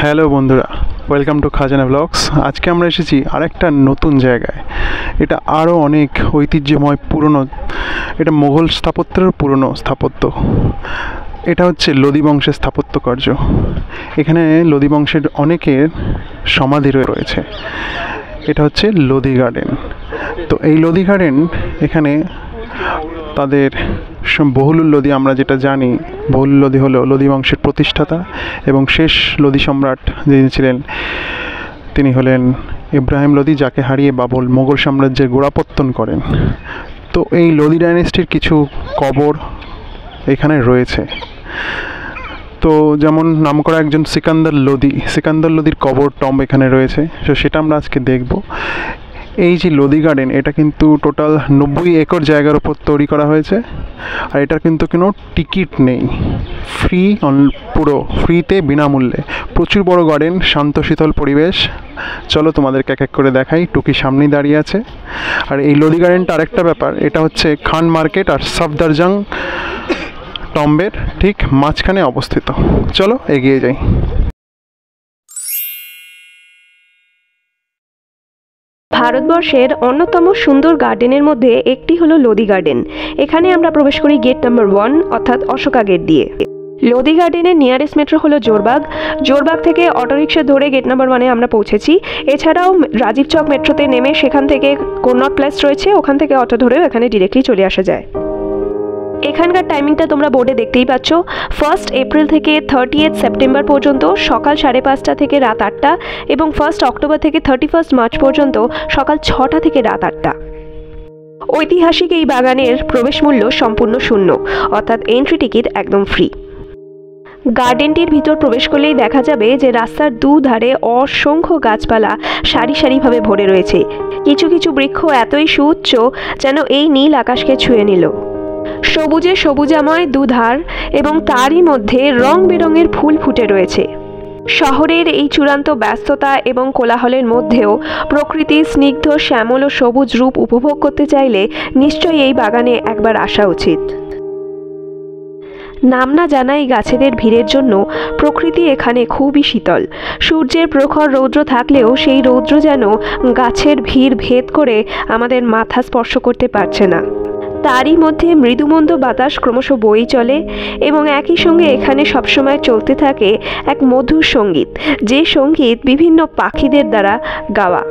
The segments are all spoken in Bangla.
হ্যালো বন্ধুরা, ওয়েলকাম টু খাজানা ব্লগস। আজকে আমরা এসেছি আরেকটা নতুন জায়গায়। এটা আরও অনেক ঐতিহ্যময় পুরনো, এটা মোগল স্থাপত্যের পুরনো স্থাপত্য। এটা হচ্ছে লোদি বংশের স্থাপত্যকার্য। এখানে লোদি বংশের অনেকের সমাধি রয়েছে। এটা হচ্ছে লোদি গার্ডেন। তো এই লোদি গার্ডেন এখানে তাদের বহুলুল লোদি, আমরা যেটা জানি বহুলুল লোদি হলো লোদি বংশের প্রতিষ্ঠাতা এবং শেষ লোদি সম্রাট যিনি ছিলেন তিনি হলেন ইব্রাহিম লোদি, যাকে হারিয়ে বাবর মোগল সাম্রাজ্যের গোড়াপত্তন করেন। তো এই লোদি ডাইনেস্টির কিছু কবর এখানে রয়েছে। তো যেমন নামকরা একজন সিকান্দার লোদির কবর টম্ব এখানে রয়েছে। তো সেটা আমরা আজকে দেখব। এই যে লোদি গার্ডেন, এটা কিন্তু টোটাল 90 একর জায়গার উপর তৈরি করা হয়েছে। আর এটার কিন্তু কোনো টিকিট নেই, পুরো ফ্রিতে, বিনামূল্যে। প্রচুর বড় গার্ডেন, শান্ত শীতল পরিবেশ। চলো তোমাদেরকে এক এক করে দেখাই। টুকি সামনেই দাঁড়িয়ে আছে। আর এই লোদি গার্ডেনটা আরেকটা ব্যাপার, এটা হচ্ছে খান মার্কেট আর সফদারজং টম্বের ঠিক মাঝখানে অবস্থিত। চলো এগিয়ে যাই। ভারতবর্ষের অন্যতম সুন্দর গার্ডেনের মধ্যে একটি হলো লোদি গার্ডেন। এখানে আমরা প্রবেশ করি গেট নাম্বার 1 অর্থাৎ অশোকা গেট দিয়ে। লোদি গার্ডেনের নিয়ারেস্ট মেট্রো হলো জোরবাগ থেকে অটোরিকশা ধরে গেট নাম্বার 1-এ আমরা পৌঁছেছি। এছাড়াও রাজীব চক মেট্রোতে নেমে সেখান থেকে কন্নট প্লেস রয়েছে, ওখান থেকে অটো ধরেও এখানে ডিরেক্টলি চলে আসা যায়। এখানকার টাইমিংটা তোমরা বোর্ডে দেখতেই পাচ্ছ। 1 এপ্রিল থেকে 30 সেপ্টেম্বর পর্যন্ত সকাল 5:30 থেকে রাত 8টা এবং 1 অক্টোবর থেকে 31 মার্চ পর্যন্ত সকাল 6টা থেকে রাত 8টা। ঐতিহাসিক এই বাগানের প্রবেশ মূল্য সম্পূর্ণ শূন্য, অর্থাৎ এন্ট্রি টিকিট একদম ফ্রি। গার্ডেনটির ভিতর প্রবেশ করলেই দেখা যাবে যে রাস্তার দুধারে অসংখ্য গাছপালা সারি সারিভাবে ভরে রয়েছে। কিছু কিছু বৃক্ষ এতই সুউচ্চ যেন এই নীল আকাশকে ছুঁয়ে নিল। সবুজে সবুজাময় দুধার এবং তারই মধ্যে রং বেরঙের ফুল ফুটে রয়েছে। শহরের এই চূড়ান্ত ব্যস্ততা এবং কোলাহলের মধ্যেও প্রকৃতির স্নিগ্ধ শ্যামল ও সবুজ রূপ উপভোগ করতে চাইলে নিশ্চয়ই এই বাগানে একবার আসা উচিত। নাম না জানা এই গাছেদের ভিড়ের জন্য প্রকৃতি এখানে খুবই শীতল। সূর্যের প্রখর রৌদ্র থাকলেও সেই রৌদ্র যেন গাছের ভিড় ভেদ করে আমাদের মাথা স্পর্শ করতে পারছে না। তারই মধ্যে মৃদুমন্দ বাতাস ক্রমশ বয়ে চলে এবং একই সঙ্গে এখানে সবসময় চলতে থাকে এক মধুর সঙ্গীত, যে সঙ্গীত বিভিন্ন পাখিদের দ্বারা গাওয়া।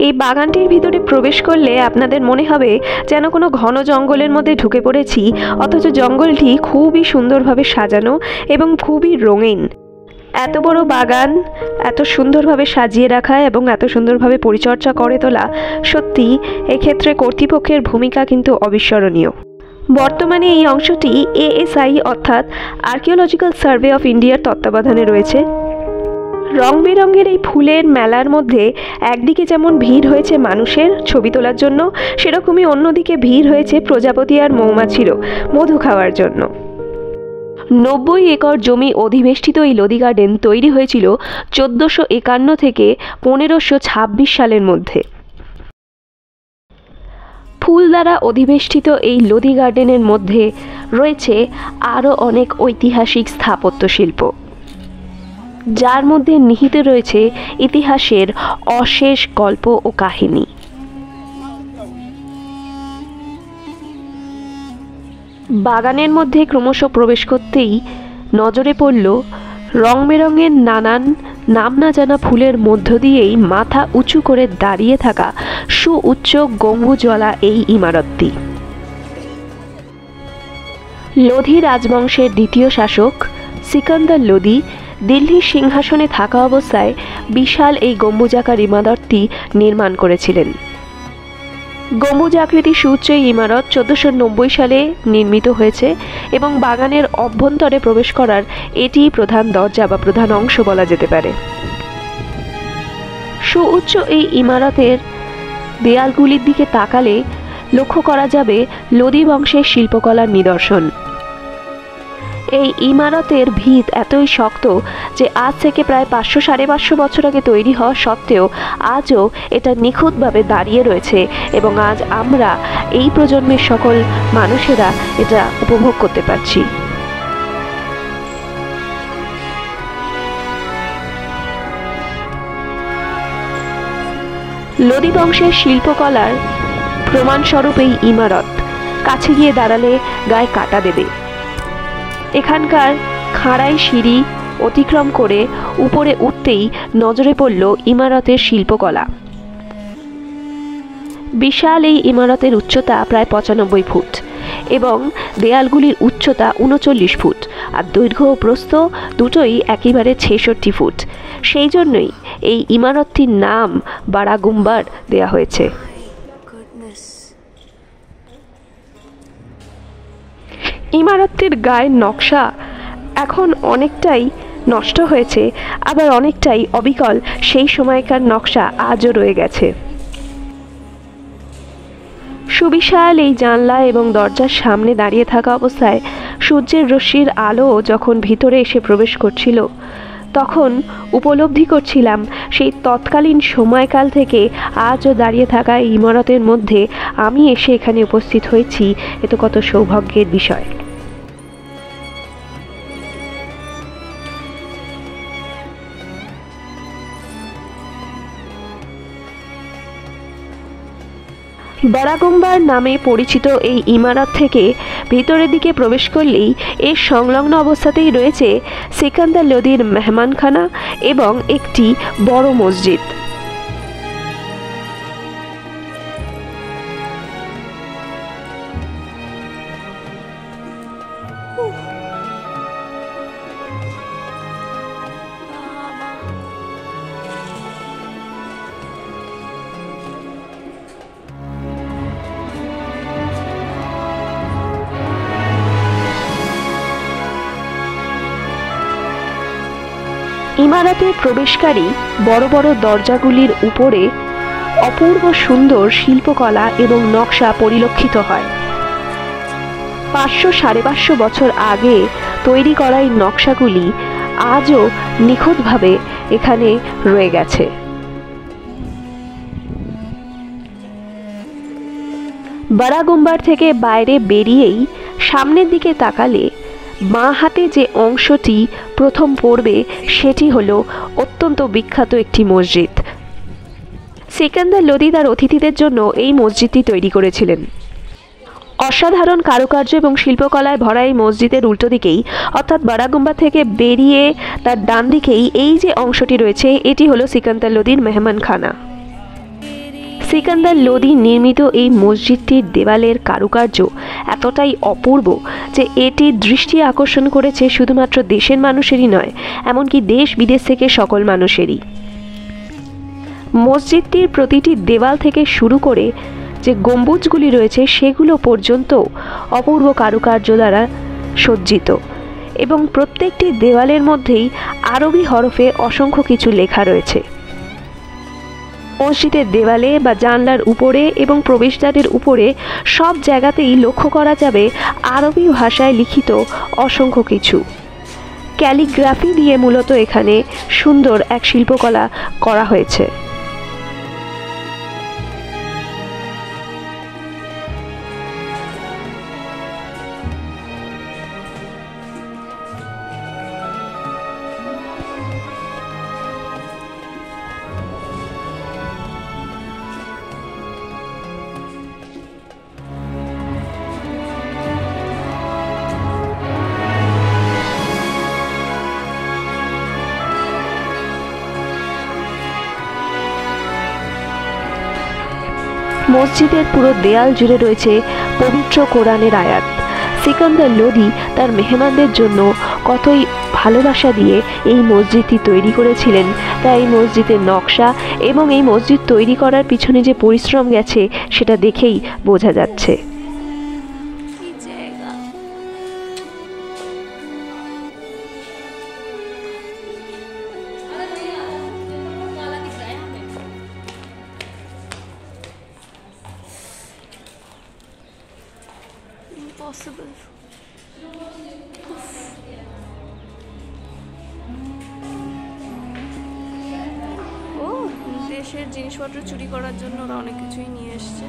এই বাগানটির ভিতরে প্রবেশ করলে আপনাদের মনে হবে যেন কোনো ঘন জঙ্গলের মধ্যে ঢুকে পড়েছি, অথচ জঙ্গলটি খুবই সুন্দরভাবে সাজানো এবং খুবই রঙিন। এত বড় বাগান এত সুন্দরভাবে সাজিয়ে রাখা এবং এত সুন্দরভাবে পরিচর্যা করে তোলা, সত্যি এক্ষেত্রে কর্তৃপক্ষের ভূমিকা কিন্তু অবিস্মরণীয়। বর্তমানে এই অংশটি ASI অর্থাৎ আর্কিওলজিক্যাল সার্ভে অফ ইন্ডিয়ার তত্ত্বাবধানে রয়েছে। রং বেরঙের এই ফুলের মেলার মধ্যে একদিকে যেমন ভিড় হয়েছে মানুষের ছবি তোলার জন্য, সেরকমই অন্যদিকে ভিড় হয়েছে প্রজাপতি আর মৌমাছিরও মধু খাওয়ার জন্য। 90 একর জমি অধিবেষ্টিত এই লোদি গার্ডেন তৈরি হয়েছিল 1451 থেকে 1526 সালের মধ্যে। ফুল দ্বারা অধিবেষ্টিত এই লোদি গার্ডেনের মধ্যে রয়েছে আরও অনেক ঐতিহাসিক স্থাপত্য শিল্প, যার মধ্যে নিহিত রয়েছে ইতিহাসের অশেষ গল্প ও কাহিনী। বাগানের মধ্যে ক্রমশ প্রবেশ করতেই নজরে পড়ল রং বেরঙের নানান নাম না জানা ফুলের মধ্য দিয়েই মাথা উঁচু করে দাঁড়িয়ে থাকা সুউচ্চ গম্বুজওয়ালা এই ইমারতটি। লোধি রাজবংশের দ্বিতীয় শাসক সিকান্দার লোদি দিল্লির সিংহাসনে থাকা অবস্থায় বিশাল এই গম্বুজাকার ইমারতটি নির্মাণ করেছিলেন। গম্বুজাকৃতি সুউচ্চ এই ইমারত 1490 সালে নির্মিত হয়েছে এবং বাগানের অভ্যন্তরে প্রবেশ করার এটিই প্রধান দরজা বা প্রধান অংশ বলা যেতে পারে। সুউচ্চ এই ইমারতের দেয়ালগুলির দিকে তাকালে লক্ষ্য করা যাবে লোদি বংশের শিল্পকলার নিদর্শন। এই ইমারতের ভিত এতই শক্ত যে আজ থেকে প্রায় 500-550 বছর আগে তৈরি হওয়া সত্ত্বেও আজও এটা নিখুঁতভাবে দাঁড়িয়ে রয়েছে এবং আজ আমরা এই প্রজন্মের সকল মানুষেরা এটা উপভোগ করতে পারছি। লোদি বংশের শিল্পকলার প্রমাণস্বরূপ এই ইমারত, কাছে গিয়ে দাঁড়ালে গায়ে কাটা দেবে। এখানকার খাড়াই সিঁড়ি অতিক্রম করে উপরে উঠতেই নজরে পড়ল ইমারতের শিল্পকলা। বিশাল এই ইমারতের উচ্চতা প্রায় 95 ফুট এবং দেয়ালগুলির উচ্চতা 39 ফুট, আর দৈর্ঘ্য ও প্রস্থ দুটোই একেবারে 66 ফুট। সেই জন্যই এই ইমারতটির নাম বাড়া গুম্বার দেয়া হয়েছে। ইমারতটির গায়ের নকশা এখন অনেকটাই নষ্ট হয়েছে, আবার অনেকটাই অবিকল সেই সময়কার নকশা আজও রয়ে গেছে। সুবিশাল এই জানলা এবং দরজার সামনে দাঁড়িয়ে থাকা অবস্থায় সূর্যের রশ্মির আলো যখন ভিতরে এসে প্রবেশ করছিল, তখন উপলব্ধি করছিলাম সেই তৎকালীন সময়কাল থেকে আজও দাঁড়িয়ে থাকা এই ইমারতের মধ্যে আমি এসে এখানে উপস্থিত হয়েছি। এ তো কত সৌভাগ্যের বিষয়। বাড়া গুম্বার নামে পরিচিত এই ইমারত থেকে ভিতরের দিকে প্রবেশ করলেই এর সংলগ্ন অবস্থাতেই রয়েছে সিকান্দার লোদির মেহমানখানা এবং একটি বড় মসজিদ। ইমারতের প্রবেশকারী বড় বড় দরজাগুলির উপরে অপূর্ব সুন্দর শিল্পকলা এবং নকশা পরিলক্ষিত হয়। 500-550 বছর আগে তৈরি করা এই নকশাগুলি আজও নিখুঁতভাবে এখানে রয়ে গেছে। বাড়া গুম্বার থেকে বাইরে বেরিয়েই সামনের দিকে তাকালে বাঁ হাতে যে অংশটি প্রথম পড়বে সেটি হলো অত্যন্ত বিখ্যাত একটি মসজিদ। সিকান্দার লোদি তার অতিথিদের জন্য এই মসজিদটি তৈরি করেছিলেন। অসাধারণ কারুকার্য এবং শিল্পকলায় ভরা এই মসজিদের উল্টো দিকেই, অর্থাৎ বাড়া গুম্বা থেকে বেরিয়ে তার ডান দিকেই এই যে অংশটি রয়েছে, এটি হলো সিকান্দার লোদির মেহমানখানা। সিকান্দার লোদি নির্মিত এই মসজিদটির দেওয়ালের কারুকার্য এতটাই অপূর্ব যে এটি দৃষ্টি আকর্ষণ করেছে শুধুমাত্র দেশের মানুষেরই নয়, এমনকি দেশ বিদেশ থেকে সকল মানুষেরই। মসজিদটির প্রতিটি দেওয়াল থেকে শুরু করে যে গম্বুজগুলি রয়েছে সেগুলো পর্যন্ত অপূর্ব কারুকার্য দ্বারা সজ্জিত এবং প্রত্যেকটি দেওয়ালের মধ্যেই আরবি হরফে অসংখ্য কিছু লেখা রয়েছে। মসজিদের দেওয়ালে বা জানলার উপরে এবং প্রবেশদ্বারের উপরে সব জায়গাতেই লক্ষ্য করা যাবে আরবি ভাষায় লিখিত অসংখ্য কিছু। ক্যালিগ্রাফি দিয়ে মূলত এখানে সুন্দর এক শিল্পকলা করা হয়েছে। মসজিদের পুরো দেয়াল জুড়ে রয়েছে পবিত্র কোরআনের আয়াত। সিকান্দার লোদি তার মেহমানদের জন্য কতই ভালোবাসা দিয়ে এই মসজিদটি তৈরি করেছিলেন, তাই এই মসজিদের নকশা এবং এই মসজিদ তৈরি করার পিছনে যে পরিশ্রম গেছে সেটা দেখেই বোঝা যাচ্ছে। Impossible. দেশের জিনিসপত্র চুরি করার জন্য ওরা অনেক কিছুই নিয়ে এসছে।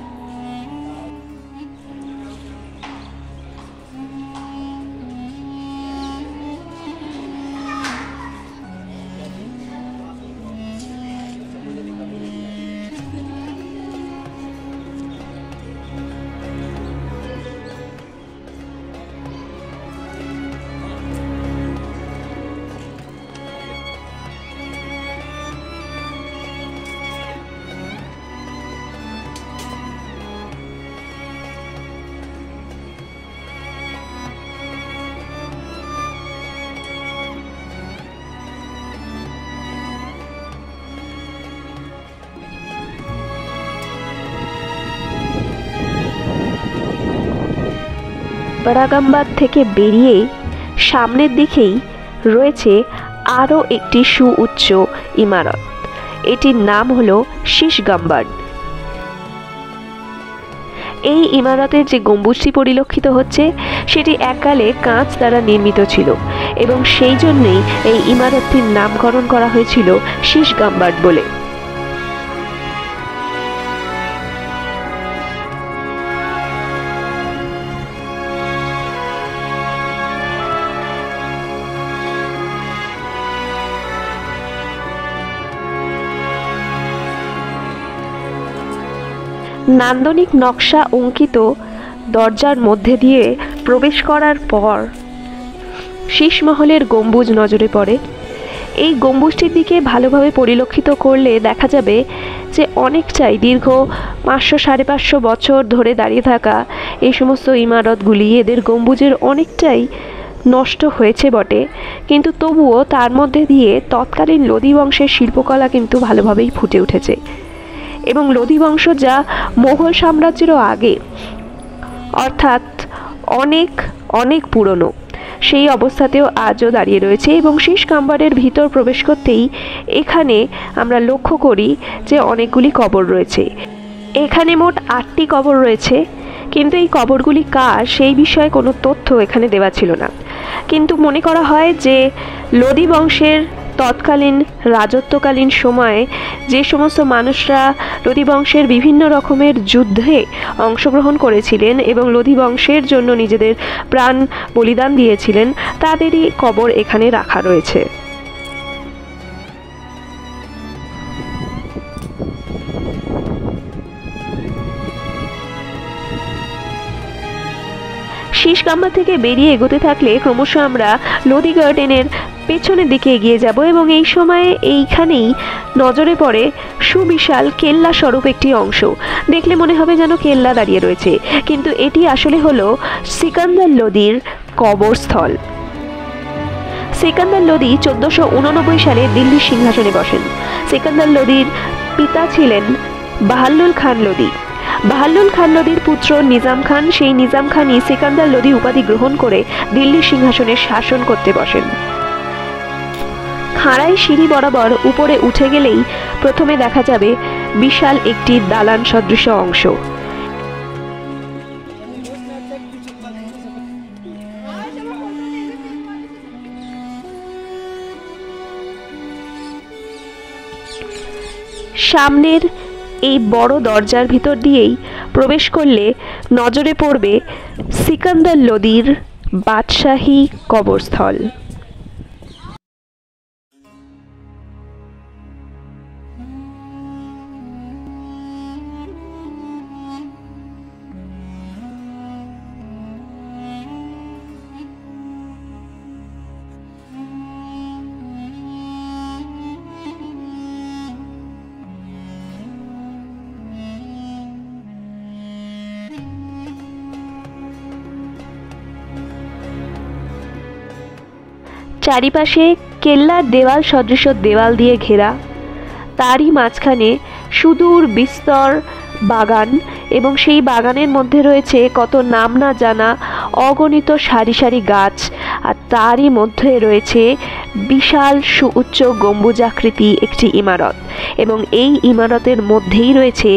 বারাগাম্বাদ থেকে বেরিয়ে সামনের দিকেই রয়েছে আরও একটি সুউচ্চ ইমারত। এটির নাম হলো শীশ গম্বুজ। এই ইমারতের যে গম্বুজটি পরিলক্ষিত হচ্ছে সেটি এককালে কাঁচ দ্বারা নির্মিত ছিল এবং সেই জন্যই এই ইমারতটির নামকরণ করা হয়েছিল শীশ গম্বুজ বলে। নান্দনিক নকশা অঙ্কিত দরজার মধ্যে দিয়ে প্রবেশ করার পর শীশমহলের গম্বুজ নজরে পড়ে। এই গম্বুজটির দিকে ভালোভাবে পরিলক্ষিত করলে দেখা যাবে যে অনেকটাই দীর্ঘ 500-550 বছর ধরে দাঁড়িয়ে থাকা এই সমস্ত ইমারতগুলি, এদের গম্বুজের অনেকটাই নষ্ট হয়েছে বটে, কিন্তু তবুও তার মধ্যে দিয়ে তৎকালীন লোদি বংশের শিল্পকলা কিন্তু ভালোভাবেই ফুটে উঠেছে। এবং লোদি বংশ যা মোগল সাম্রাজ্যেরও আগে, অর্থাৎ অনেক অনেক পুরনো, সেই অবস্থাতেও আজও দাঁড়িয়ে রয়েছে। এবং শীশ গম্বুজের ভিতর প্রবেশ করতেই এখানে আমরা লক্ষ্য করি যে অনেকগুলি কবর রয়েছে। এখানে মোট 8টি কবর রয়েছে, কিন্তু এই কবরগুলি কার সেই বিষয়ে কোনো তথ্য এখানে দেওয়া ছিল না। কিন্তু মনে করা হয় যে লোদি বংশের তৎকালীন রাজত্বকালীন সময়ে যে সমস্ত মানুষরা লোদি বংশের বিভিন্ন রকমের যুদ্ধে অংশগ্রহণ করেছিলেন এবং লোদি বংশের জন্য নিজেদের প্রাণ বলিদান দিয়েছিলেন, তাদেরই কবর এখানে রাখা রয়েছে। শীশ গম্বুজ থেকে বেরিয়ে এগোতে থাকলে ক্রমশ আমরা লোদি গার্ডেনের পেছনের দিকে এগিয়ে যাব এবং এই সময়ে এইখানেই নজরে পড়ে সুবিশাল কেল্লা স্বরূপ একটি অংশ। দেখলে মনে হবে যেন কেল্লা দাঁড়িয়ে রয়েছে, কিন্তু এটি আসলে হলো সিকান্দার লোদির কবরস্থল। সিকান্দার লোদি 1489 সালে দিল্লির সিংহাসনে বসেন। সিকান্দার লোদির পিতা ছিলেন বাহাল্লুল খান লোদি। বাহাল্লুল খান লোদির পুত্র নিজাম খান, সেই নিজাম খানই সিকান্দার লোদি উপাধি গ্রহণ করে দিল্লির সিংহাসনে শাসন করতে বসেন। খাঁড়াই সিঁড়ি বরাবর উপরে উঠে গেলেই প্রথমে দেখা যাবে বিশাল একটি দালান সদৃশ অংশ। সামনের এই বড় দরজার ভিতর দিয়েই প্রবেশ করলে নজরে পড়বে সিকান্দার লোদির বাদশাহী কবরস্থল। চারিপাশে কেল্লার দেওয়াল সদৃশ দেওয়াল দিয়ে ঘেরা, তারই মাঝখানে সুদূর বিস্তর বাগান এবং সেই বাগানের মধ্যে রয়েছে কত নাম না জানা অগণিত সারি সারি গাছ, আর তারই মধ্যে রয়েছে বিশাল সুউচ্চ গম্বুজাকৃতি একটি ইমারত এবং এই ইমারতের মধ্যেই রয়েছে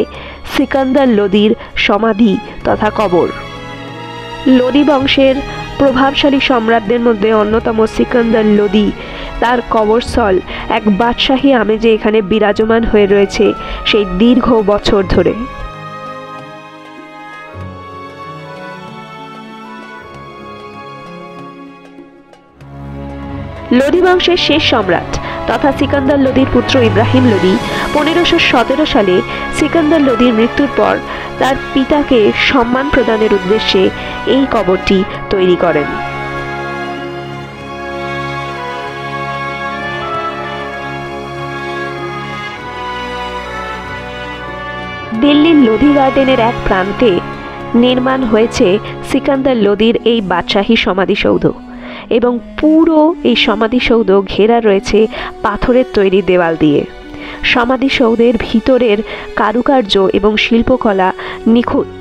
সিকান্দার লোদির সমাধি তথা কবর। লোদি বংশের প্রভাবশালী সম্রাটদের মধ্যে অন্যতম সিকান্দার লোদি, তার কবরস্থল এক বাদশাহী আমেজে এখানে বিরাজমান হয়ে রয়েছে সেই দীর্ঘ বছর ধরে। লোদি বংশের শেষ সম্রাট তথা সিকান্দার লোদির পুত্র ইব্রাহিম লোদি 1517 সালে সিকান্দার লোদির মৃত্যুর পর তার পিতাকে সম্মান প্রদানের উদ্দেশ্যে এই কবরটি তৈরি করেন। দিল্লির লোদি গার্ডেনের এক প্রান্তে নির্মাণ হয়েছে সিকান্দার লোদির এই বাদশাহী সমাধিসৌধ এবং পুরো এই সমাধিসৌধ ঘেরা রয়েছে পাথরের তৈরি দেওয়াল দিয়ে। সমাধিসৌধের ভিতরের কারুকার্য এবং শিল্পকলা নিখুঁত।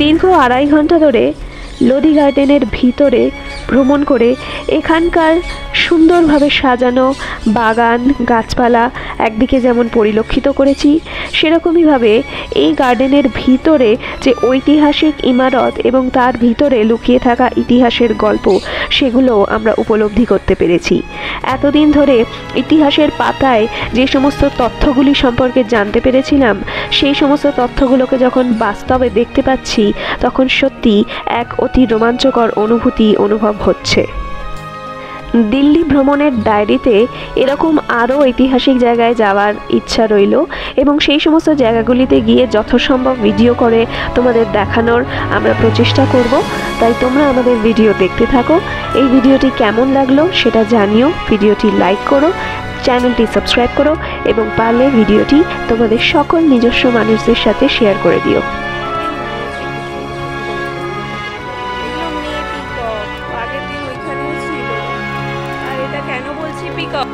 দীর্ঘ 2.5 ঘন্টা ধরে লোদি গার্ডেনের ভিতরে ভ্রমণ করে এখানকার সুন্দরভাবে সাজানো বাগান গাছপালা একদিকে যেমন পরিলক্ষিত করেছি, সেরকমইভাবে এই গার্ডেনের ভিতরে যে ঐতিহাসিক ইমারত এবং তার ভিতরে লুকিয়ে থাকা ইতিহাসের গল্প সেগুলো আমরা উপলব্ধি করতে পেরেছি। এতদিন ধরে ইতিহাসের পাতায় যে সমস্ত তথ্যগুলি সম্পর্কে জানতে পেরেছিলাম, সেই সমস্ত তথ্যগুলোকে যখন বাস্তবে দেখতে পাচ্ছি তখন সত্যি এক অতি রোমাঞ্চকর অনুভূতি অনুভব হচ্ছে। দিল্লি ভ্রমণের ডায়েরিতে এরকম আরও ঐতিহাসিক জায়গায় যাওয়ার ইচ্ছা রইল এবং সেই সমস্ত জায়গাগুলিতে গিয়ে যথাসম্ভব ভিডিও করে তোমাদের দেখানোর আমরা প্রচেষ্টা করব। তাই তোমরা আমাদের ভিডিও দেখতে থাকো। এই ভিডিওটি কেমন লাগলো সেটা জানিও, ভিডিওটি লাইক করো, চ্যানেলটি সাবস্ক্রাইব করো এবং পারলে ভিডিওটি তোমাদের সকল নিজস্ব মানুষদের সাথে শেয়ার করে দিও। আগের দিন ওইখানেও ছিল। আর এটা কেন বলছি পিকক,